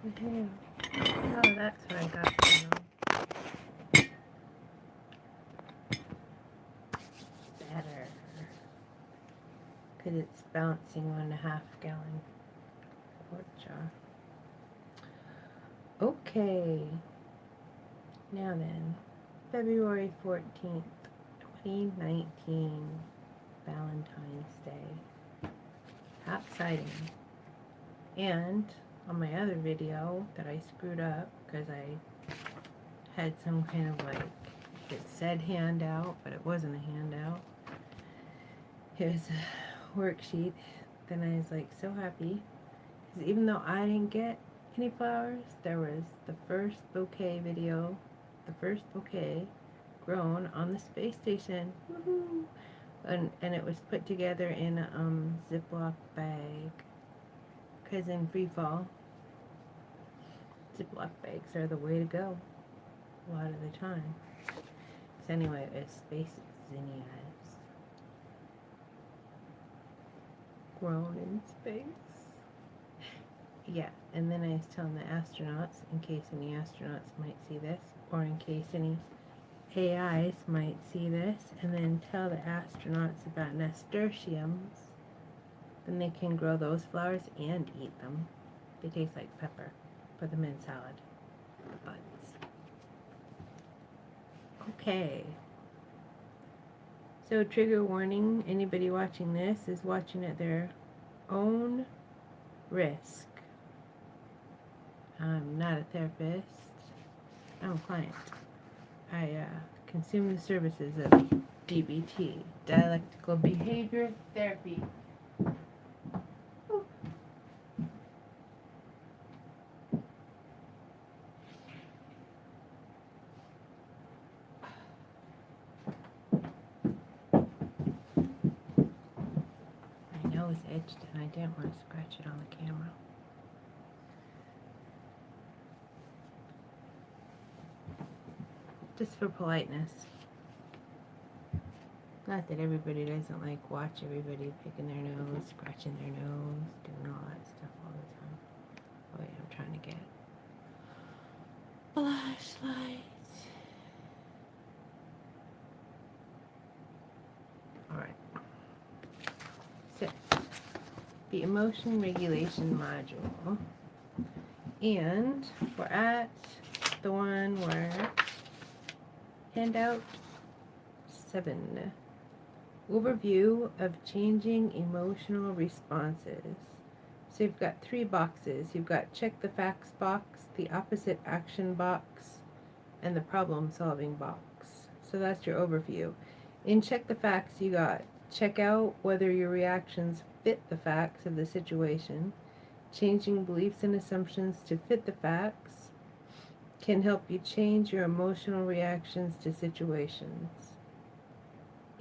Okay. Oh, that's what I got going on. Better. Because it's bouncing on a half-gallon quart jar. Okay. Now then, February 14th, 2019. Valentine's Day. How exciting. And on my other video that I screwed up because I had some kind of like, it said handout, but it wasn't a handout. It was a worksheet. Then I was like so happy because even though I didn't get any flowers, there was the first bouquet video, the first bouquet grown on the space station. Woohoo! And it was put together in a Ziploc bag. Because in free fall, Ziploc bags are the way to go a lot of the time. So anyway, it was space zinnias grown in space. Yeah, and then I was telling the astronauts, in case any astronauts might see this, or in case any AIs might see this, and then tell the astronauts about nasturtiums. Then they can grow those flowers and eat them. They taste like pepper. Put them in salad. The buds. Okay. So trigger warning, anybody watching this is watching at their own risk. I'm not a therapist. I'm a client. I consume the services of DBT, Dialectical Behavior Therapy. Ooh. My nose itched and I didn't want to scratch it on the camera. Just for politeness. Not that everybody doesn't like watch everybody picking their nose, scratching their nose, doing all that stuff all the time. Oh yeah, I'm trying to get flashlights. Alright. So, the emotion regulation module. And we're at the one where handout 7. Overview of changing emotional responses. So you've got 3 boxes. You've got check the facts box, the opposite action box, and the problem solving box. So that's your overview. In check the facts, you got check out whether your reactions fit the facts of the situation. Changing beliefs and assumptions to fit the facts can help you change your emotional reactions to situations.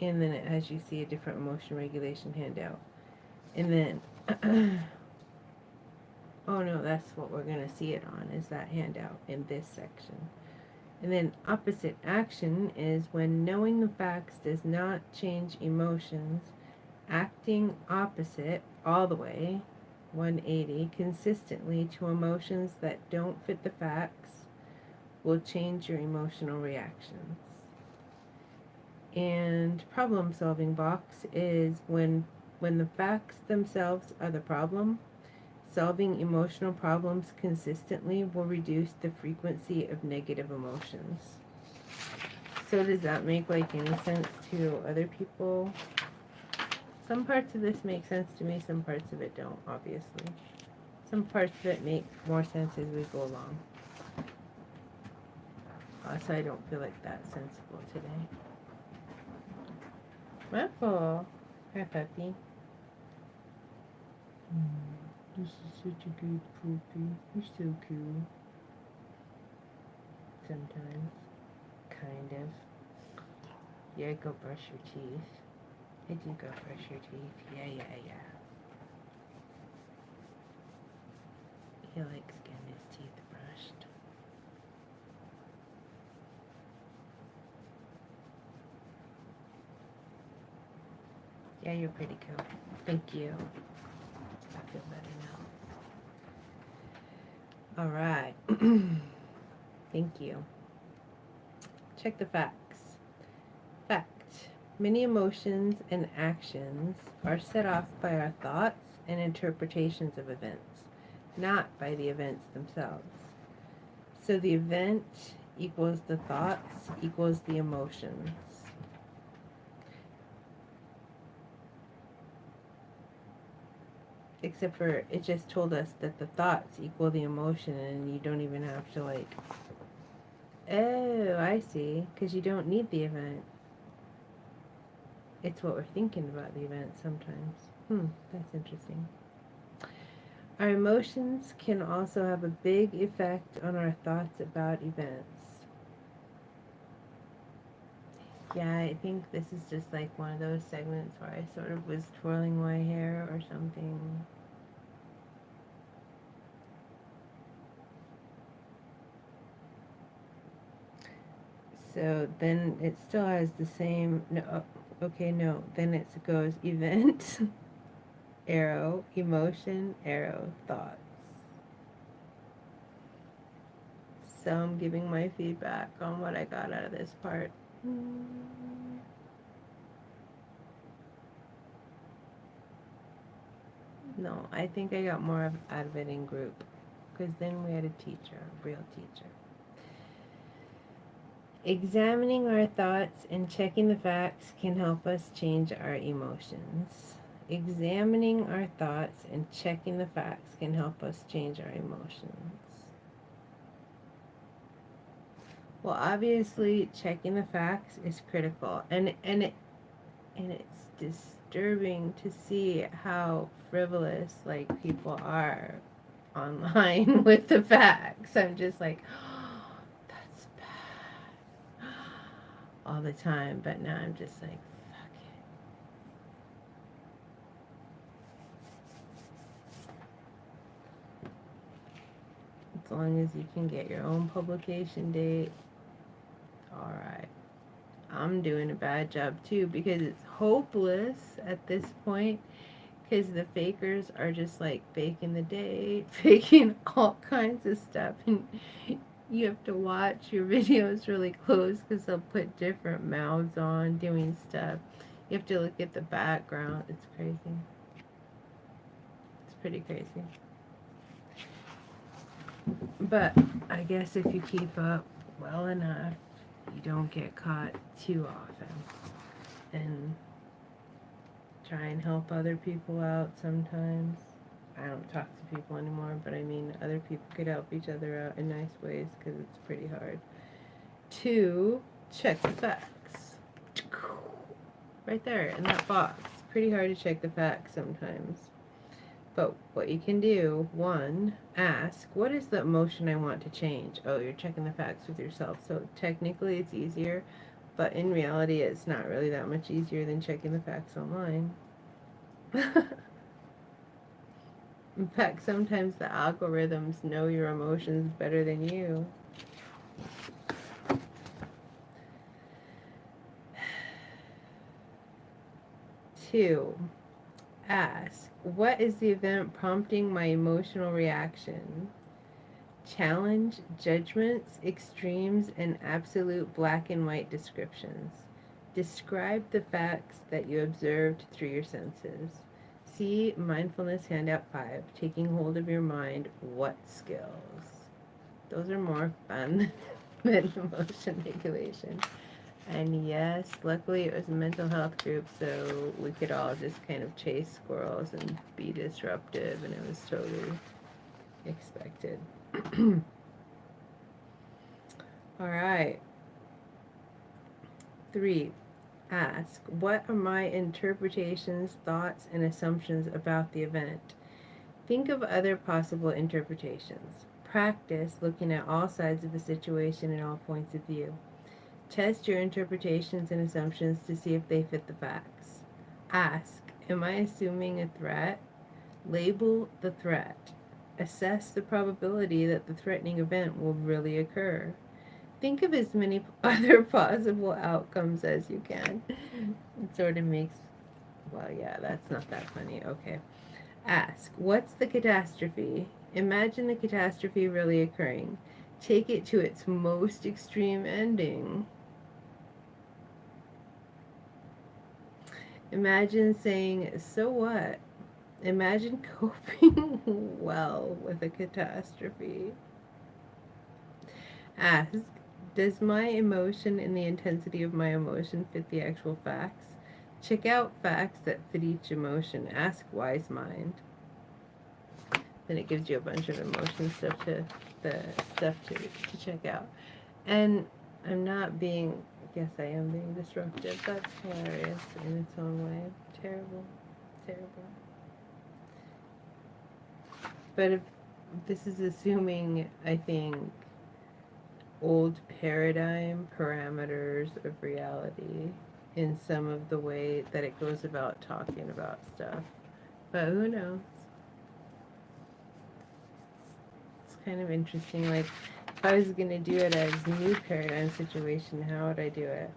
And then as you see a different emotion regulation handout. And then, oh no, that's what we're going to see it on, is that handout in this section. And then opposite action is when knowing the facts does not change emotions, acting opposite all the way, 180, consistently to emotions that don't fit the facts will change your emotional reactions. And problem solving box is when the facts themselves are the problem, solving emotional problems consistently will reduce the frequency of negative emotions. So does that make like any sense to other people? Some parts of this make sense to me, some parts of it don't, obviously. Some parts of it make more sense as we go along. So I don't feel like that's sensible today. Wonderful. Hi, puppy. This is such a good puppy. You're so cool. Sometimes. Kind of. Yeah, go brush your teeth. I do go brush your teeth. Yeah. He likes getting his teeth brushed. Yeah, you're pretty cool. Thank you. I feel better All right. Thank you. Check the facts. Fact. Many emotions and actions are set off by our thoughts and interpretations of events, not by the events themselves. So the event equals the thoughts equals the emotions. Except for it just told us that the thoughts equal the emotion, and you don't even have to like, oh, I see, because you don't need the event. It's what we're thinking about the event sometimes. That's interesting. Our emotions can also have a big effect on our thoughts about events. Yeah, I think this is just like one of those segments where I sort of was twirling my hair or something. So then it still has the same, no, okay, no, then it goes event, arrow, emotion, arrow, thoughts. So I'm giving my feedback on what I got out of this part. No, I think I got more out of it in group, because then we had a teacher, a real teacher. Examining our thoughts and checking the facts can help us change our emotions. Examining our thoughts and checking the facts can help us change our emotions. Well, obviously, checking the facts is critical, and it's disturbing to see how frivolous like people are online with the facts. I'm just like, oh, that's bad all the time, but now I'm just like, fuck it. As long as you can get your own publication date, all right. I'm doing a bad job too, because it's hopeless at this point, because the fakers are just like faking the date, faking all kinds of stuff, and you have to watch your videos really close because they'll put different mouths on doing stuff. You have to look at the background. It's crazy. It's pretty crazy. But I guess if you keep up well enough, you don't get caught too often. And try and help other people out sometimes. I don't talk to people anymore, but I mean, other people could help each other out in nice ways because it's pretty hard. 2, check the facts. Right there in that box. Pretty hard to check the facts sometimes. But what you can do, 1, ask, what is the emotion I want to change? Oh, you're checking the facts with yourself. So technically it's easier, but in reality it's not really that much easier than checking the facts online. In fact, sometimes the algorithms know your emotions better than you. 2, ask, what is the event prompting my emotional reaction? Challenge judgments, extremes, and absolute black and white descriptions. Describe the facts that you observed through your senses. See Mindfulness Handout 5, Taking Hold of Your Mind, What Skills? Those are more fun than emotion regulation. And yes, luckily it was a mental health group, so we could all just kind of chase squirrels and be disruptive, and it was totally expected. All right. 3, ask, what are my interpretations, thoughts, and assumptions about the event? Think of other possible interpretations. Practice looking at all sides of the situation and all points of view. Test your interpretations and assumptions to see if they fit the facts. Ask, am I assuming a threat? Label the threat. Assess the probability that the threatening event will really occur. Think of as many other possible outcomes as you can. It sort of makes, well, yeah, that's not that funny. Okay. Ask, what's the catastrophe? Imagine the catastrophe really occurring. Take it to its most extreme ending. Imagine saying, so what? Imagine coping well with a catastrophe. Ask, does my emotion and the intensity of my emotion fit the actual facts? Check out facts that fit each emotion. Ask wise mind. Then it gives you a bunch of emotion stuff to check out. And I'm not being, yes, I am being disruptive. That's hilarious in its own way. Terrible. Terrible. But if this is assuming, I think, old paradigm parameters of reality in some of the way that it goes about talking about stuff. But who knows? It's kind of interesting. Like, if I was going to do it as a new paradigm situation, how would I do it?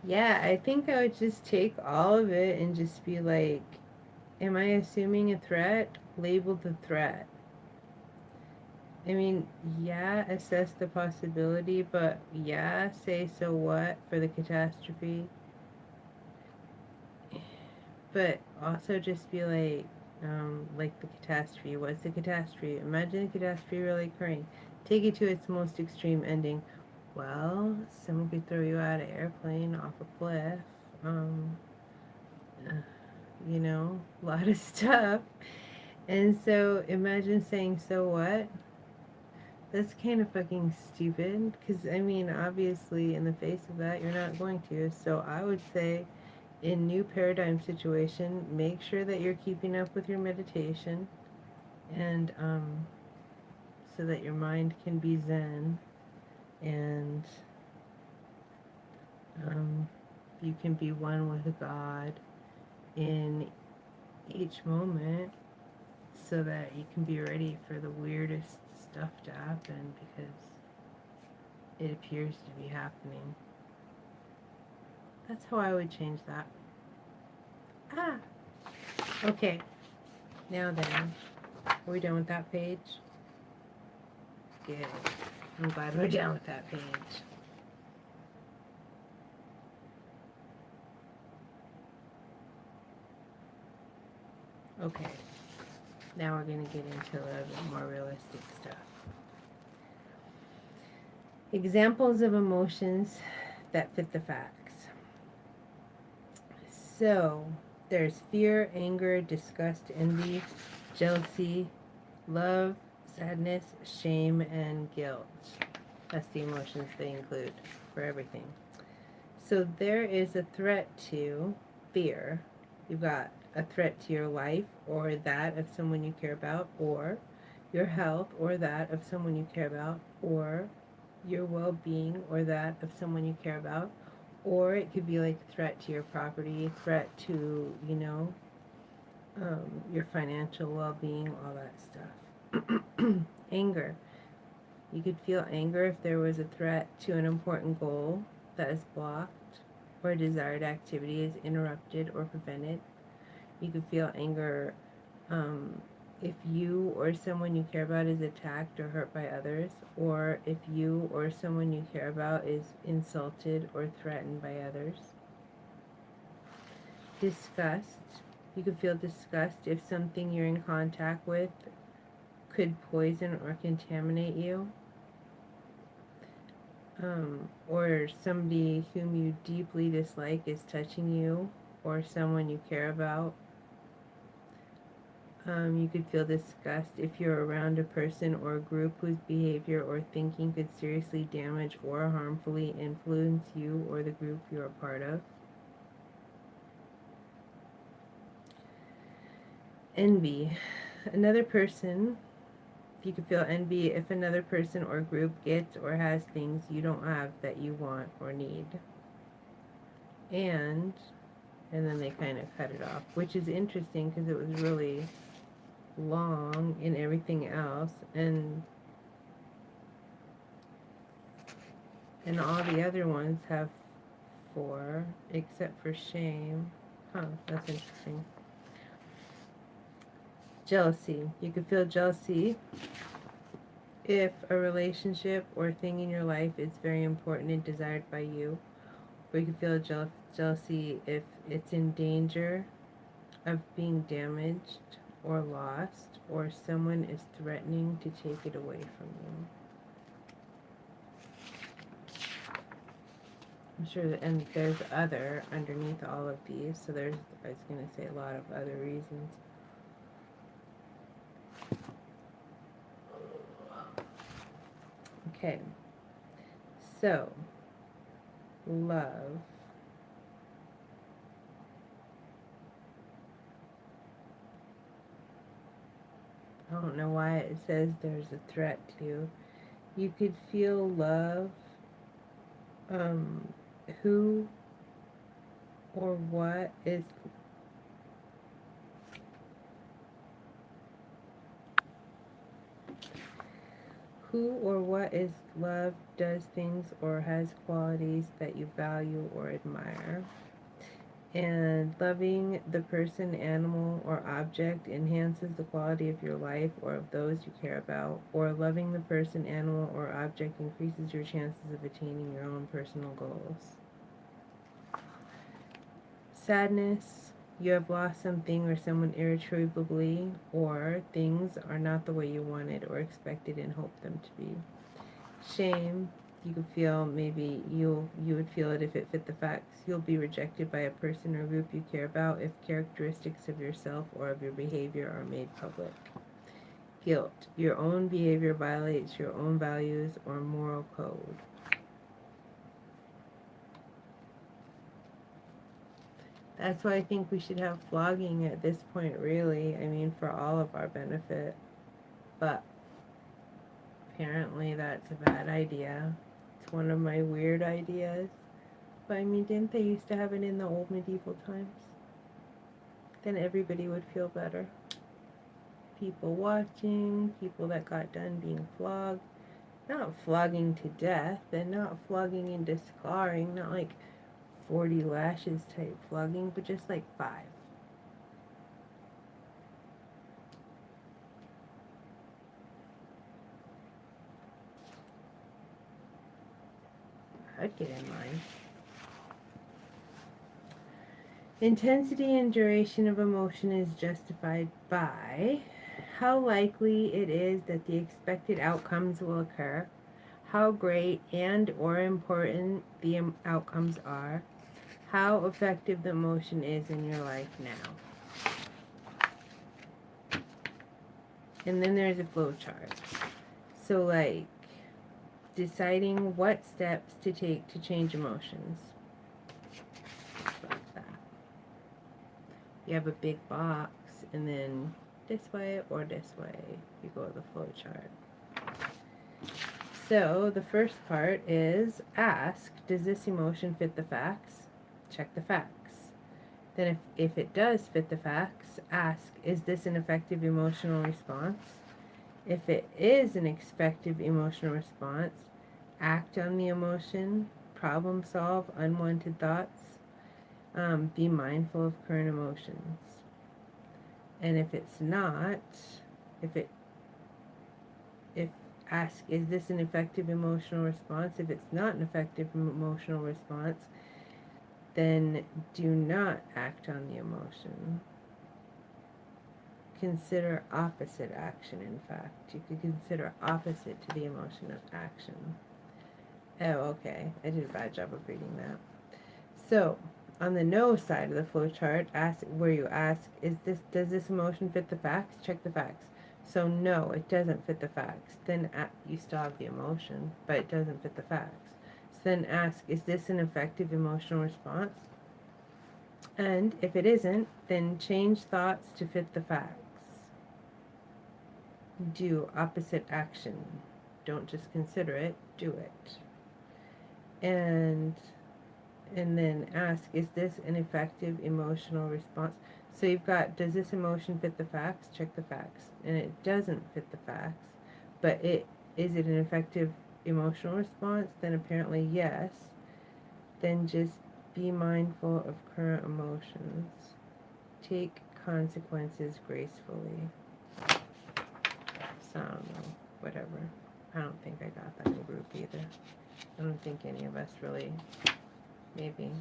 Yeah, I think I would just take all of it and just be like, am I assuming a threat? Label the threat. I mean, yeah, assess the possibility, but yeah, say so what for the catastrophe. But also just be like the catastrophe. What's the catastrophe? Imagine the catastrophe really occurring. Take it to its most extreme ending. Well, someone could throw you out of an airplane off a cliff. Um, uh, a lot of stuff. And so imagine saying, so what? That's kind of fucking stupid. Because, I mean, obviously, in the face of that, you're not going to. So I would say, in new paradigm situation, make sure that you're keeping up with your meditation. And so that your mind can be zen. And you can be one with God in each moment so that you can be ready for the weirdest stuff to happen because it appears to be happening. That's how I would change that. Ah! Okay. Now then, are we done with that page? Good. I'm glad we're done with that page. Okay. Now we're going to get into a little bit more realistic stuff. Examples of emotions that fit the facts. So, there's fear, anger, disgust, envy, jealousy, love, sadness, shame, and guilt. That's the emotions they include for everything. So there is a threat to fear. You've got a threat to your life or that of someone you care about, or your health or that of someone you care about, or your well-being or that of someone you care about, or it could be like threat to your property, threat to, your financial well-being, all that stuff. Anger. You could feel anger if there was a threat to an important goal that is blocked or a desired activity is interrupted or prevented. You could feel anger if you or someone you care about is attacked or hurt by others, or if you or someone you care about is insulted or threatened by others. Disgust. You could feel disgust if something you're in contact with could poison or contaminate you. Or somebody whom you deeply dislike is touching you, or someone you care about. You could feel disgust if you're around a person or a group whose behavior or thinking could seriously damage or harmfully influence you or the group you're a part of. Envy. Another person, you can feel envy if another person or group gets or has things you don't have that you want or need. And then they kind of cut it off, which is interesting because it was really long in everything else, and all the other ones have 4 except for shame. Huh, that's interesting. Jealousy. You can feel jealousy if a relationship or thing in your life is very important and desired by you. Or you can feel jealousy if it's in danger of being damaged or lost, or someone is threatening to take it away from you. I'm sure that, and there's other underneath all of these, so there's, I was going to say, a lot of other reasons. Okay, so love. I don't know why it says there's a threat to. You could feel love. Who or what is love, does things or has qualities that you value or admire. And loving the person, animal, or object enhances the quality of your life or of those you care about. Or loving the person, animal, or object increases your chances of attaining your own personal goals. Sadness. You have lost something or someone irretrievably, or things are not the way you wanted or expected and hoped them to be. Shame. You could feel, maybe you would feel it if it fit the facts. You'll be rejected by a person or group you care about if characteristics of yourself or of your behavior are made public. Guilt. Your own behavior violates your own values or moral code. That's why I think we should have flogging at this point, really. I mean, for all of our benefit. But apparently that's a bad idea. It's one of my weird ideas. But I mean, didn't they used to have it in the old medieval times? Then everybody would feel better. People watching, people that got done being flogged. Not flogging to death, and not flogging into scarring, not like 40 lashes type flogging, but just like 5. I'd get in line. Intensity and duration of emotion is justified by how likely it is that the expected outcomes will occur, how great and or important the outcomes are, how effective the emotion is in your life now. And then there's a flow chart. So like deciding what steps to take to change emotions. Like that. You have a big box, and then this way or this way. You go to the flow chart. So the first part is ask, does this emotion fit the facts? Check the facts. Then if it does fit the facts, ask, is this an effective emotional response? If it is an effective emotional response, act on the emotion, problem solve unwanted thoughts, be mindful of current emotions. And if it's not, ask, is this an effective emotional response? If it's not an effective emotional response, then do not act on the emotion. Consider opposite action, in fact. You could consider opposite to the emotion of action. Oh, okay. I did a bad job of reading that. So, on the no side of the flow chart, where you ask, does this emotion fit the facts? Check the facts. So no, it doesn't fit the facts. Then you still have the emotion, but it doesn't fit the facts. So then ask, is this an effective emotional response? And if it isn't, then change thoughts to fit the facts. do opposite action. Don't just consider it, do it. And then ask, is this an effective emotional response? So you've got, does this emotion fit the facts? Check the facts. And it doesn't fit the facts, but is it an effective emotional response? Then apparently yes. Then just be mindful of current emotions. Take consequences gracefully. So I don't know, whatever. I don't think I got that in group either. I don't think any of us really, maybe.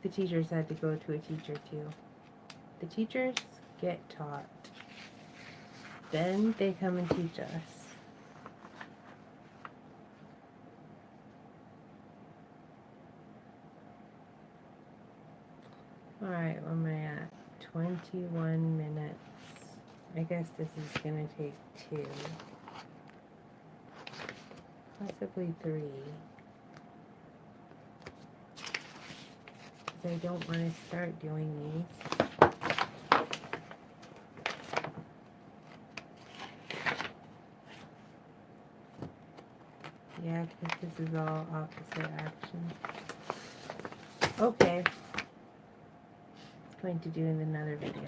The teachers had to go to a teacher too. The teachers get taught. Then they come and teach us. Alright, what am I at? 21 minutes. I guess this is going to take 2. Possibly 3. Because I don't want to start doing these. Yeah, because this is all opposite action. Okay. Going to do in another video.